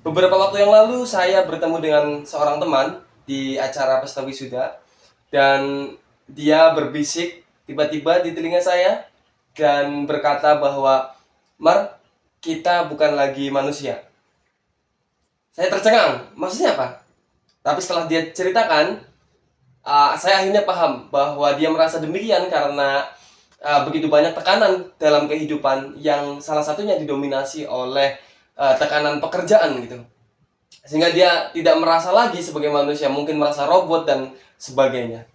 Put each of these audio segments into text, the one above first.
Beberapa waktu yang lalu saya bertemu dengan seorang teman di acara pesta wisuda dan dia berbisik tiba-tiba di telinga saya dan berkata bahwa Mar, kita bukan lagi manusia. Saya tercengang, maksudnya apa? Tapi setelah dia ceritakan, saya akhirnya paham bahwa dia merasa demikian karena begitu banyak tekanan dalam kehidupan yang salah satunya didominasi oleh tekanan pekerjaan gitu, sehingga dia tidak merasa lagi sebagai manusia, mungkin merasa robot dan sebagainya.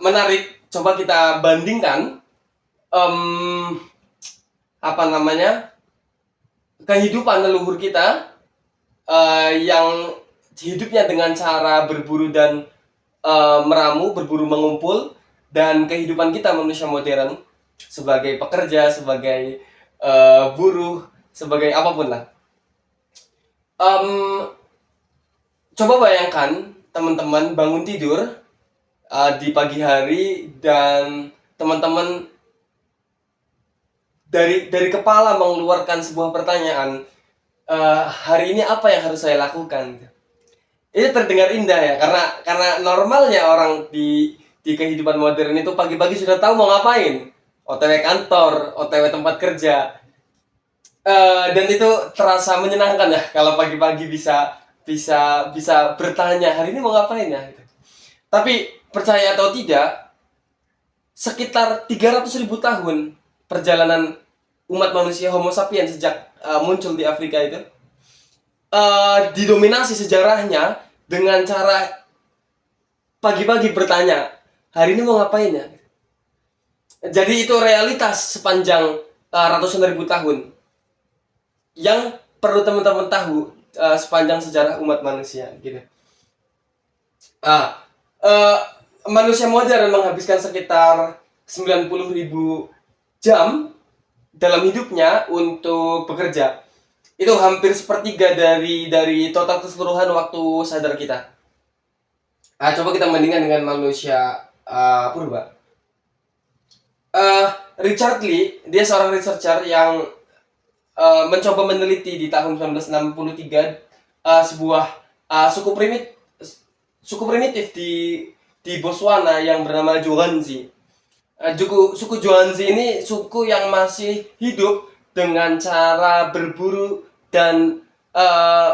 Menarik, coba kita bandingkan em, apa namanya kehidupan leluhur kita yang hidupnya dengan cara berburu dan meramu, berburu mengumpul, dan kehidupan kita manusia modern sebagai pekerja, sebagai buruh, sebagai apapun lah. Em, Coba bayangkan teman-teman bangun tidur di pagi hari dan teman-teman dari kepala mengeluarkan sebuah pertanyaan, hari ini apa yang harus saya lakukan? Ini terdengar indah ya, karena normalnya orang di kehidupan modern itu pagi-pagi sudah tahu mau ngapain, OTW kantor, OTW tempat kerja. Dan itu terasa menyenangkan ya kalau pagi-pagi bisa bisa bisa bertanya hari ini mau ngapain ya. Tapi percaya atau tidak, sekitar 300.000 tahun perjalanan umat manusia Homo sapiens sejak muncul di Afrika itu didominasi sejarahnya dengan cara pagi-pagi bertanya hari ini mau ngapain ya. Jadi itu realitas sepanjang ratusan ribu tahun yang perlu teman-teman tahu sepanjang sejarah umat manusia gitu. Ah, eh, Manusia modern menghabiskan sekitar 90.000 jam dalam hidupnya untuk bekerja. Itu hampir sepertiga dari total keseluruhan waktu sadar kita. Coba kita bandingkan dengan manusia purba. Eh, Richard Lee, dia seorang researcher yang mencoba meneliti di tahun 1963 sebuah suku primitif di Botswana yang bernama Johansi. Suku Johansi ini suku yang masih hidup dengan cara berburu dan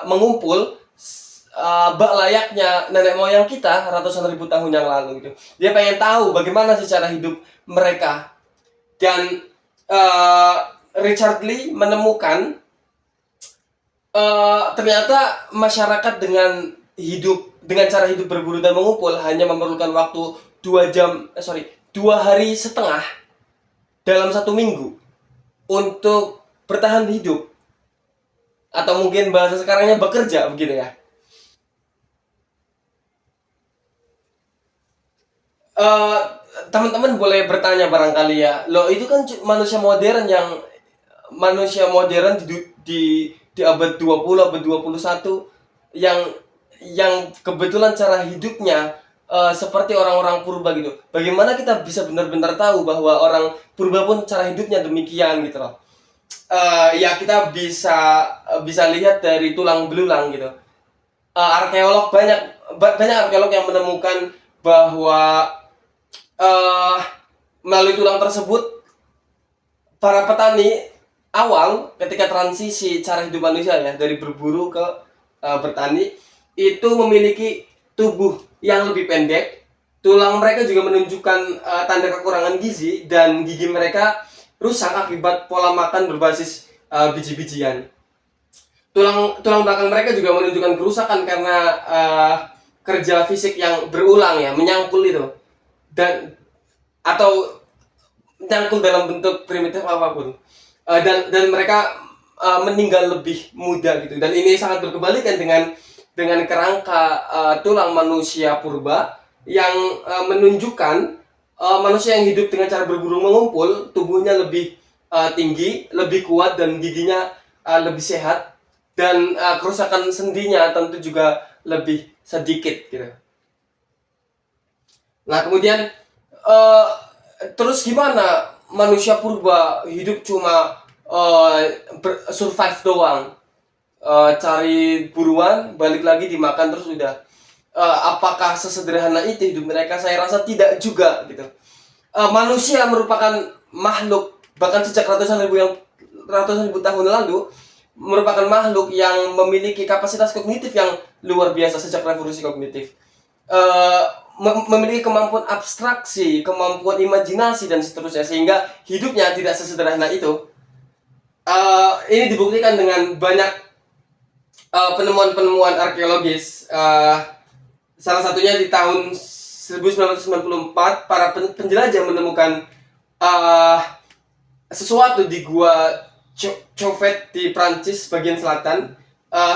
mengumpul bak layaknya nenek moyang kita ratusan ribu tahun yang lalu gitu. Dia pengen tahu bagaimana sih cara hidup mereka, dan Richard Lee menemukan ternyata masyarakat dengan cara hidup berburu dan mengumpul hanya memerlukan waktu 2 hari setengah dalam 1 minggu untuk bertahan hidup, atau mungkin bahasa sekarangnya bekerja begitu ya. Eh, Teman-teman boleh bertanya barangkali ya, loh itu kan manusia modern di abad 20, abad 21 yang kebetulan cara hidupnya seperti orang-orang purba gitu. Bagaimana kita bisa benar-benar tahu bahwa orang purba pun cara hidupnya demikian gitu loh. Ya kita bisa lihat dari tulang belulang gitu. Arkeolog banyak arkeolog yang menemukan bahwa uh, melalui tulang tersebut para petani awal ketika transisi cara hidup manusia ya dari berburu ke bertani itu memiliki tubuh yang lebih pendek. Tulang mereka juga menunjukkan tanda kekurangan gizi dan gigi mereka rusak akibat pola makan berbasis biji-bijian. Tulang belakang mereka juga menunjukkan kerusakan karena kerja fisik yang berulang ya, menyangkul itu, dan atau menyangkul dalam bentuk primitif apapun. Dan mereka meninggal lebih muda gitu, dan ini sangat berkebalikan dengan kerangka tulang manusia purba yang menunjukkan manusia yang hidup dengan cara berburu mengumpul tubuhnya lebih tinggi, lebih kuat, dan giginya lebih sehat, dan kerusakan sendinya tentu juga lebih sedikit gitu. Nah kemudian uh, terus gimana manusia purba hidup cuma survive doang? cari buruan, balik lagi dimakan terus udah. Apakah sesederhana itu hidup mereka? Saya rasa tidak juga gitu. Manusia merupakan makhluk, bahkan sejak ratusan ribu tahun lalu, merupakan makhluk yang memiliki kapasitas kognitif yang luar biasa sejak revolusi kognitif. Eh, Memiliki kemampuan abstraksi, kemampuan imajinasi dan seterusnya, sehingga hidupnya tidak sesederhana itu. Ini dibuktikan dengan banyak penemuan-penemuan arkeologis. Salah satunya di tahun 1994, para penjelajah menemukan uh, sesuatu di gua Chauvet di Prancis bagian selatan.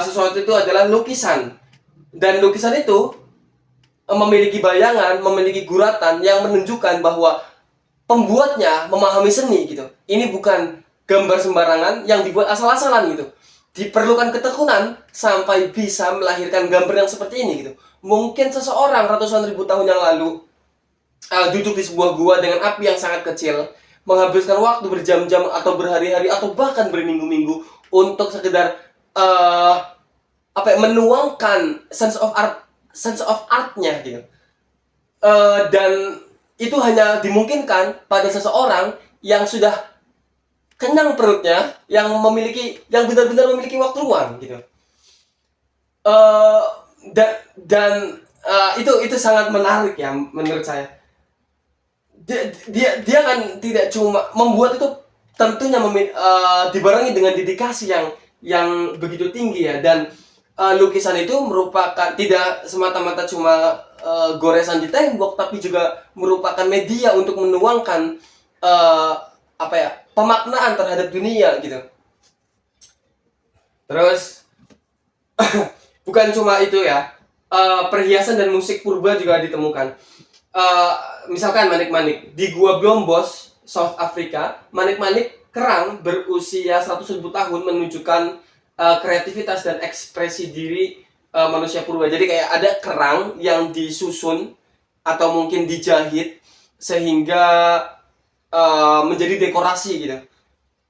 Sesuatu itu adalah lukisan, dan lukisan itu memiliki bayangan, memiliki guratan yang menunjukkan bahwa pembuatnya memahami seni gitu. Ini bukan gambar sembarangan yang dibuat asal-asalan gitu. Diperlukan ketekunan sampai bisa melahirkan gambar yang seperti ini gitu. Mungkin seseorang ratusan ribu tahun yang lalu duduk di sebuah gua dengan api yang sangat kecil, menghabiskan waktu berjam-jam atau berhari-hari atau bahkan berminggu-minggu untuk sekedar menuangkan sense of artnya gitu. Dan itu hanya dimungkinkan pada seseorang yang sudah kenyang perutnya, yang benar-benar memiliki waktu luang gitu. Itu sangat menarik ya menurut saya. Dia kan tidak cuma membuat itu, tentunya dibarengi dengan dedikasi yang begitu tinggi ya. Dan lukisan itu merupakan tidak semata-mata cuma goresan di tembok, tapi juga merupakan media untuk menuangkan pemaknaan terhadap dunia gitu. Terus bukan cuma itu ya, perhiasan dan musik purba juga ditemukan. Misalkan manik-manik di Gua Blombos, South Africa, manik-manik kerang berusia 100.000 tahun menunjukkan kreativitas dan ekspresi diri manusia purba. Jadi kayak ada kerang yang disusun atau mungkin dijahit sehingga menjadi dekorasi gitu.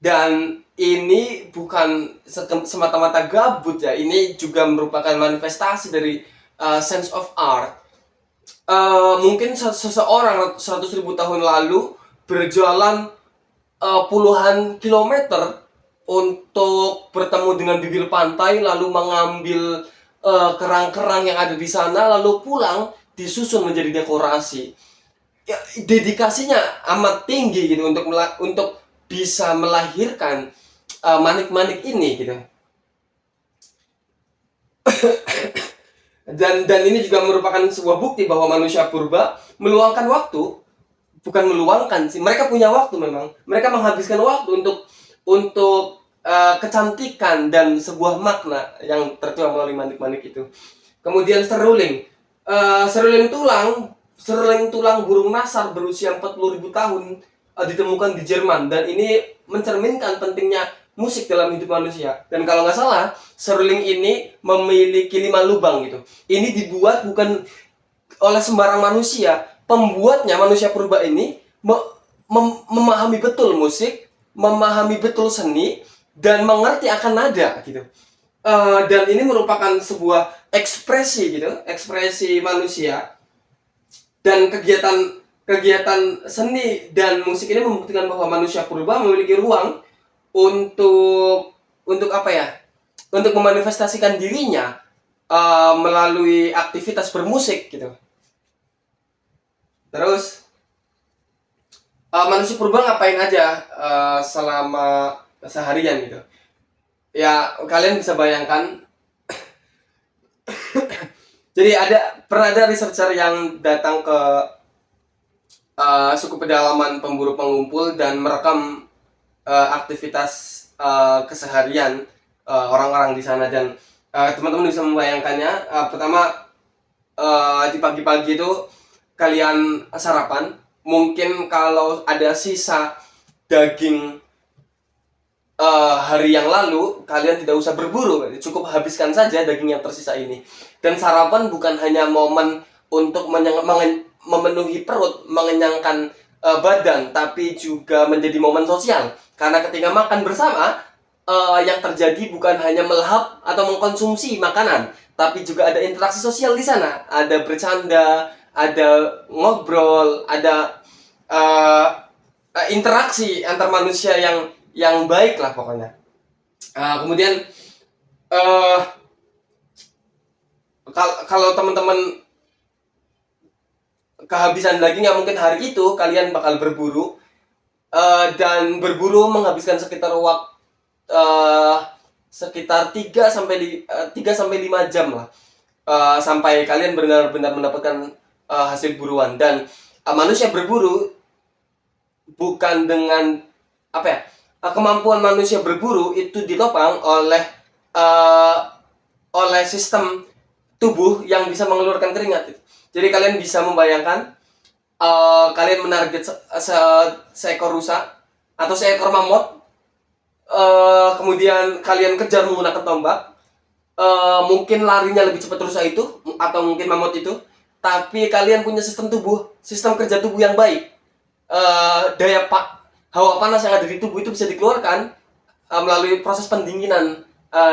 Dan ini bukan semata-mata gabut ya, ini juga merupakan manifestasi dari sense of art. Mungkin seseorang 100.000 tahun lalu berjalan puluhan kilometer untuk bertemu dengan bibir pantai, lalu mengambil kerang-kerang yang ada di sana, lalu pulang disusun menjadi dekorasi. Ya, dedikasinya amat tinggi gitu untuk bisa melahirkan manik-manik ini gitu. Dan ini juga merupakan sebuah bukti bahwa manusia purba meluangkan waktu, bukan meluangkan sih, mereka punya waktu memang. Mereka menghabiskan waktu untuk kecantikan dan sebuah makna yang tertuang melalui manik-manik itu. Kemudian seruling. Seruling tulang burung nasar berusia 40.000 tahun ditemukan di Jerman, dan ini mencerminkan pentingnya musik dalam hidup manusia. Dan kalau nggak salah, seruling ini memiliki 5 lubang gitu. Ini dibuat bukan oleh sembarang manusia. Pembuatnya, manusia purba ini memahami betul musik, memahami betul seni, dan mengerti akan nada gitu. Dan ini merupakan sebuah ekspresi gitu, ekspresi manusia. Dan kegiatan seni dan musik ini membuktikan bahwa manusia purba memiliki ruang untuk untuk memanifestasikan dirinya melalui aktivitas bermusik gitu. Terus manusia purba ngapain aja selama seharian gitu. Ya kalian bisa bayangkan. Jadi pernah ada researcher yang datang ke suku pedalaman pemburu pengumpul dan merekam aktivitas keseharian orang-orang di sana. Dan teman-teman bisa membayangkannya. Pertama, di pagi-pagi itu kalian sarapan. Mungkin kalau ada sisa daging hari yang lalu, kalian tidak usah berburu, cukup habiskan saja daging yang tersisa ini. Dan sarapan bukan hanya momen untuk memenuhi perut, mengenyangkan badan, tapi juga menjadi momen sosial. Karena ketika makan bersama, yang terjadi bukan hanya melahap atau mengkonsumsi makanan, tapi juga ada interaksi sosial di sana. Ada bercanda, ada ngobrol, ada uh, interaksi antar manusia yang baik lah pokoknya. Kemudian uh, kalau teman-teman kehabisan daging, ya mungkin hari itu kalian bakal berburu, dan berburu menghabiskan sekitar waktu sekitar 3 sampai 5 jam lah, sampai kalian benar-benar mendapatkan hasil buruan. Dan manusia berburu bukan dengan apa ya, kemampuan manusia berburu itu ditopang oleh sistem tubuh yang bisa mengeluarkan keringat. Jadi kalian bisa membayangkan, kalian menarget seekor rusa atau seekor mamut, kemudian kalian kejar menggunakan tombak. Mungkin larinya lebih cepat rusa itu atau mungkin mamut itu, tapi kalian punya sistem kerja tubuh yang baik. Hawa panas yang ada di tubuh itu bisa dikeluarkan melalui proses pendinginan,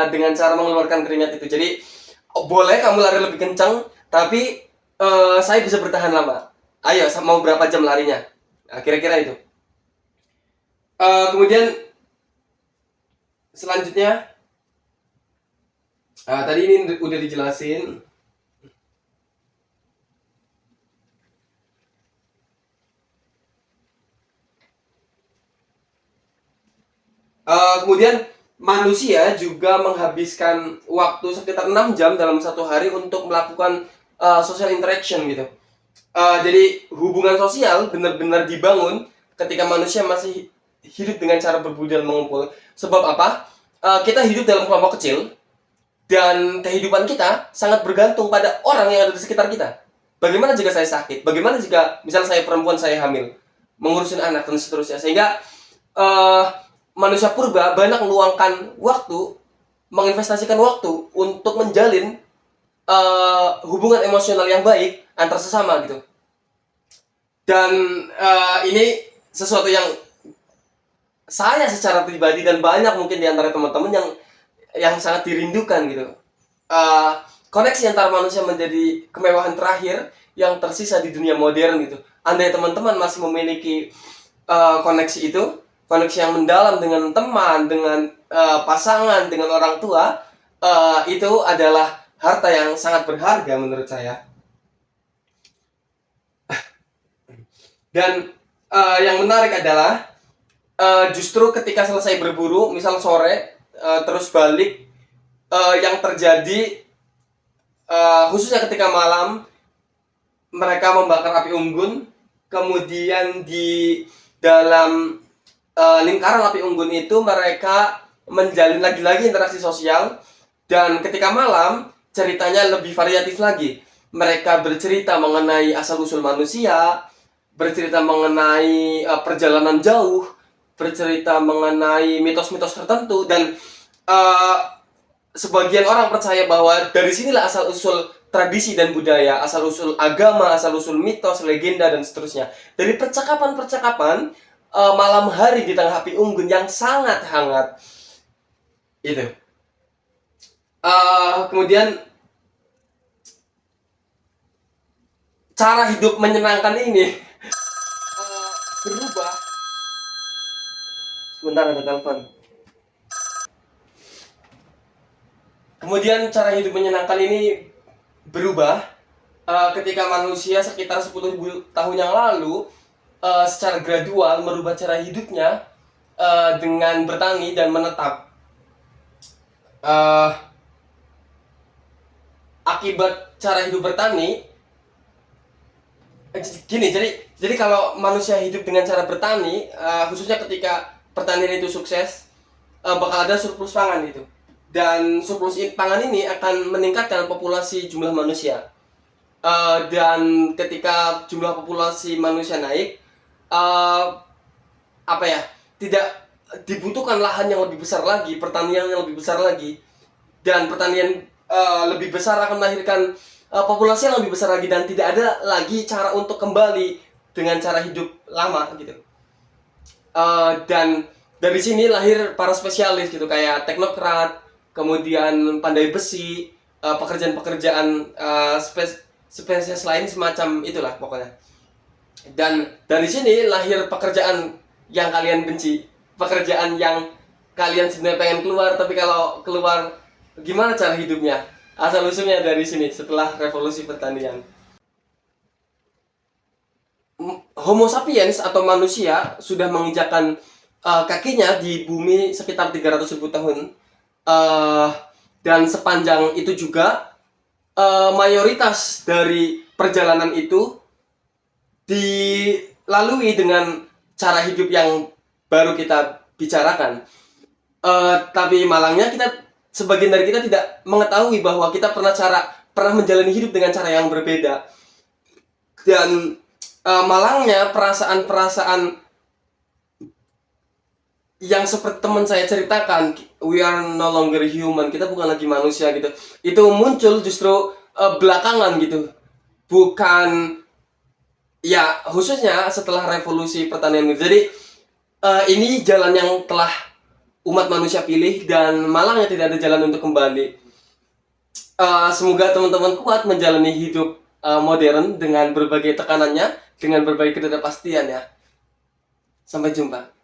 dengan cara mengeluarkan keringat itu. Jadi boleh kamu lari lebih kencang, tapi saya bisa bertahan lama. Ayo, mau berapa jam larinya? Kira-kira itu. Kemudian selanjutnya, tadi ini udah dijelasin. Kemudian manusia juga menghabiskan waktu sekitar 6 jam dalam satu hari untuk melakukan social interaction gitu. Jadi hubungan sosial benar-benar dibangun ketika manusia masih hidup dengan cara berbudaya dan mengumpul. Sebab apa? Kita hidup dalam kelompok kecil, dan kehidupan kita sangat bergantung pada orang yang ada di sekitar kita. Bagaimana jika saya sakit? Bagaimana jika misalnya saya perempuan, saya hamil, mengurusin anak dan seterusnya. Sehingga manusia purba banyak meluangkan waktu, menginvestasikan waktu untuk menjalin hubungan emosional yang baik antar sesama gitu. Dan ini sesuatu yang saya secara pribadi dan banyak mungkin di antara teman-teman yang sangat dirindukan gitu. Koneksi antar manusia menjadi kemewahan terakhir yang tersisa di dunia modern gitu. Andai teman-teman masih memiliki koneksi itu, koneksi yang mendalam dengan teman, dengan pasangan, dengan orang tua, itu adalah harta yang sangat berharga menurut saya. Dan yang menarik adalah, justru ketika selesai berburu, misal sore, terus balik, yang terjadi, khususnya ketika malam, mereka membakar api unggun, kemudian di dalam lingkaran api unggun itu mereka menjalin lagi-lagi interaksi sosial. Dan ketika malam, ceritanya lebih variatif lagi. Mereka bercerita mengenai asal-usul manusia, bercerita mengenai perjalanan jauh, bercerita mengenai mitos-mitos tertentu. Dan sebagian orang percaya bahwa dari sinilah asal-usul tradisi dan budaya, asal-usul agama, asal-usul mitos, legenda, dan seterusnya. Dari percakapan-percakapan malam hari di tengah api unggun yang sangat hangat itu. Kemudian cara hidup menyenangkan ini berubah. Sebentar, ada telepon. Kemudian cara hidup menyenangkan ini berubah ketika manusia sekitar 10.000 tahun yang lalu secara gradual merubah cara hidupnya dengan bertani dan menetap. Akibat cara hidup bertani, gini, jadi kalau manusia hidup dengan cara bertani, khususnya ketika pertanian itu sukses, bakal ada surplus pangan gitu. Dan surplus pangan ini akan meningkatkan populasi jumlah manusia. Dan ketika jumlah populasi manusia naik, tidak dibutuhkan lahan yang lebih besar lagi, pertanian yang lebih besar lagi, dan pertanian lebih besar akan melahirkan populasi yang lebih besar lagi, dan tidak ada lagi cara untuk kembali dengan cara hidup lama gitu. Dan dari sini lahir para spesialis gitu, kayak teknokrat, kemudian pandai besi, pekerjaan-pekerjaan spesies lain semacam itulah pokoknya. Dan dari sini lahir pekerjaan yang kalian benci, pekerjaan yang kalian sebenarnya pengen keluar, tapi kalau keluar gimana cara hidupnya? Asal usulnya dari sini setelah revolusi pertanian. Homo sapiens atau manusia sudah menginjakkan kakinya di bumi sekitar 300.000 tahun. Uh, dan sepanjang itu juga mayoritas dari perjalanan itu dilalui dengan cara hidup yang baru kita bicarakan. Tapi malangnya kita, sebagian dari kita tidak mengetahui bahwa kita pernah menjalani hidup dengan cara yang berbeda. Dan malangnya perasaan-perasaan yang seperti teman saya ceritakan, we are no longer human, kita bukan lagi manusia gitu, itu muncul justru belakangan gitu, bukan ya khususnya setelah revolusi pertanian gitu. Jadi ini jalan yang telah umat manusia pilih, dan malangnya tidak ada jalan untuk kembali. Semoga teman-teman kuat menjalani hidup modern dengan berbagai tekanannya, dengan berbagai ketidakpastian ya. Sampai jumpa.